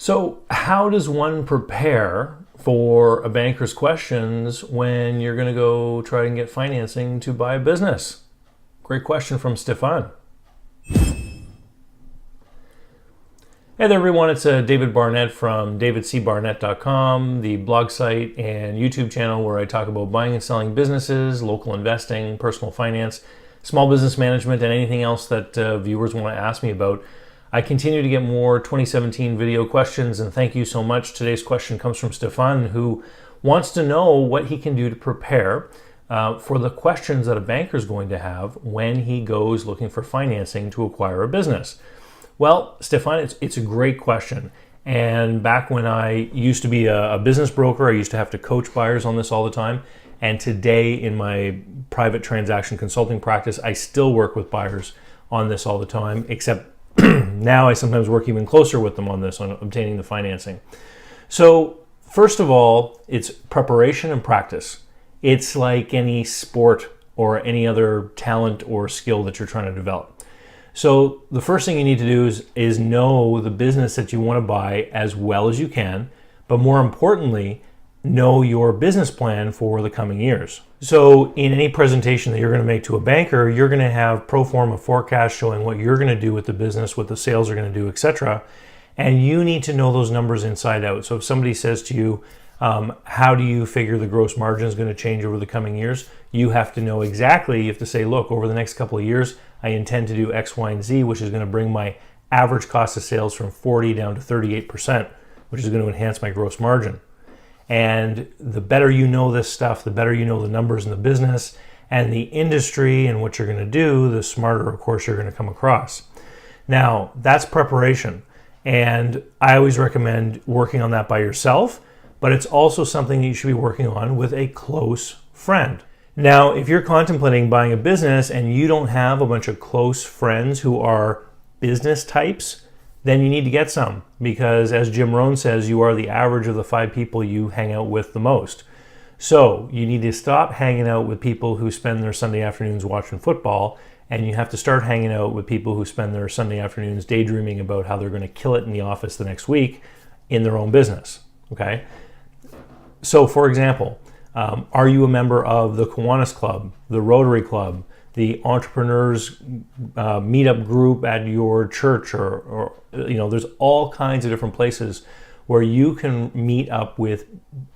So, how does one prepare for a banker's questions when you're going to go try and get financing to buy a business? Great question from Stefan. Hey there, everyone. It's David Barnett from davidcbarnett.com, the blog site and YouTube channel where I talk about buying and selling businesses, local investing, personal finance, small business management, and anything else that viewers want to ask me about. I continue to get more 2017 video questions, and thank you so much. Today's question comes from Stefan, who wants to know what he can do to prepare for the questions that a banker is going to have when he goes looking for financing to acquire a business. Well, Stefan, it's a great question. And back when I used to be a business broker, I used to have to coach buyers on this all the time. And today in my private transaction consulting practice, I still work with buyers on this all the time, except now I sometimes work even closer with them on this, on obtaining the financing. So first of all, it's preparation and practice. It's like any sport or any other talent or skill that you're trying to develop. So the first thing you need to do is know the business that you want to buy as well as you can, but more importantly, know your business plan for the coming years. So in any presentation that you're going to make to a banker, you're going to have pro forma forecast showing what you're going to do with the business, what the sales are going to do, etc. And you need to know those numbers inside out. So if somebody says to you, how do you figure the gross margin is going to change over the coming years? You have to know exactly. You have to say, look, over the next couple of years, I intend to do X, Y, and Z, which is going to bring my average cost of sales from 40 down to 38%, which is going to enhance my gross margin. And the better you know this stuff, the better you know the numbers in the business and the industry and what you're going to do, the smarter, of course, you're going to come across. Now, that's preparation. And I always recommend working on that by yourself, but it's also something that you should be working on with a close friend. Now, if you're contemplating buying a business and you don't have a bunch of close friends who are business types, then you need to get some, because as Jim Rohn says, you are the average of the 5 people you hang out with the most. So you need to stop hanging out with people who spend their Sunday afternoons watching football, and you have to start hanging out with people who spend their Sunday afternoons daydreaming about how they're going to kill it in the office the next week in their own business. Okay? So for example, are you a member of the Kiwanis Club, the Rotary Club, the entrepreneurs meetup group at your church, or there's all kinds of different places where you can meet up with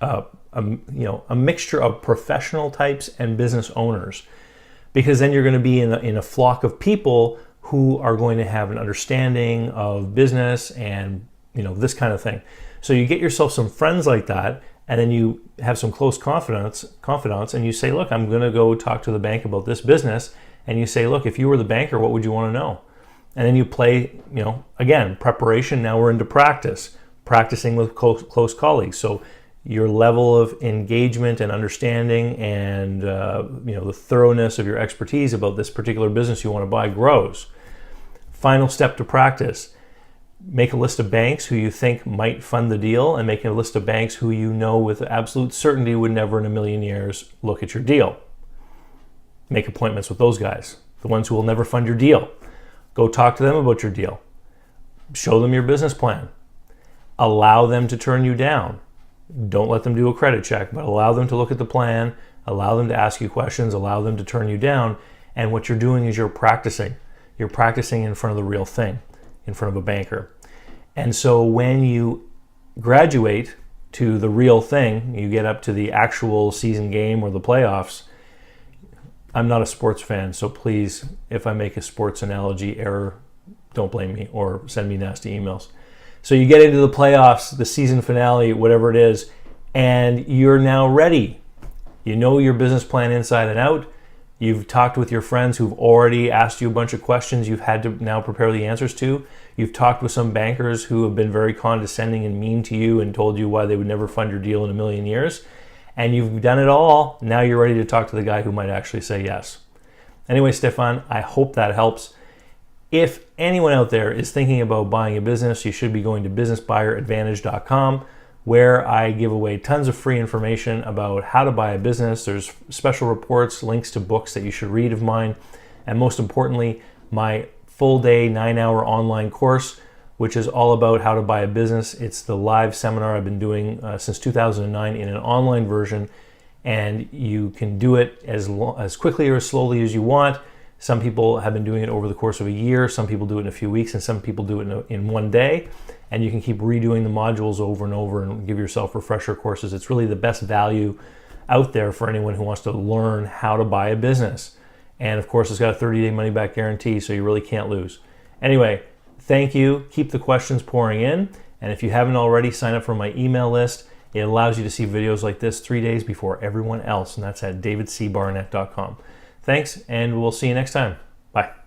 a mixture of professional types and business owners, because then you're going to be in a flock of people who are going to have an understanding of business and this kind of thing. So you get yourself some friends like that, and then you have some close confidants, and you say, look, I'm going to go talk to the bank about this business. And you say, look, if you were the banker, what would you want to know? And then you play, again, preparation. Now we're into practice, practicing with close colleagues. So your level of engagement and understanding and, the thoroughness of your expertise about this particular business you want to buy grows. Final step to practice. Make a list of banks who you think might fund the deal, and make a list of banks who you know with absolute certainty would never in a million years look at your deal. Make appointments with those guys, the ones who will never fund your deal. Go talk to them about your deal. Show them your business plan. Allow them to turn you down. Don't let them do a credit check, but allow them to look at the plan, allow them to ask you questions, allow them to turn you down. And what you're doing is you're practicing. You're practicing in front of the real thing, in front of a banker. And so when you graduate to the real thing, you get up to the actual season game or the playoffs. I'm not a sports fan, so please, if I make a sports analogy error, don't blame me or send me nasty emails. So you get into the playoffs, the season finale, whatever it is, and you're now ready. You know your business plan inside and out. You've talked with your friends who've already asked you a bunch of questions you've had to now prepare the answers to. You've talked with some bankers who have been very condescending and mean to you and told you why they would never fund your deal in a million years. And you've done it all. Now you're ready to talk to the guy who might actually say yes. Anyway, Stefan, I hope that helps. If anyone out there is thinking about buying a business, you should be going to businessbuyeradvantage.com, where I give away tons of free information about how to buy a business. There's special reports, links to books that you should read of mine, and most importantly, my full day 9-hour online course which is all about how to buy a business. It's the live seminar I've been doing since 2009 in an online version, and you can do it as quickly or as slowly as you want. Some people have been doing it over the course of a year, some people do it in a few weeks, and some people do it in one day. And you can keep redoing the modules over and over and give yourself refresher courses. It's really the best value out there for anyone who wants to learn how to buy a business. And of course, it's got a 30-day money-back guarantee, so you really can't lose. Anyway, thank you. Keep the questions pouring in. And if you haven't already, sign up for my email list. It allows you to see videos like this 3 days before everyone else, and that's at davidcbarnett.com. Thanks, and we'll see you next time. Bye.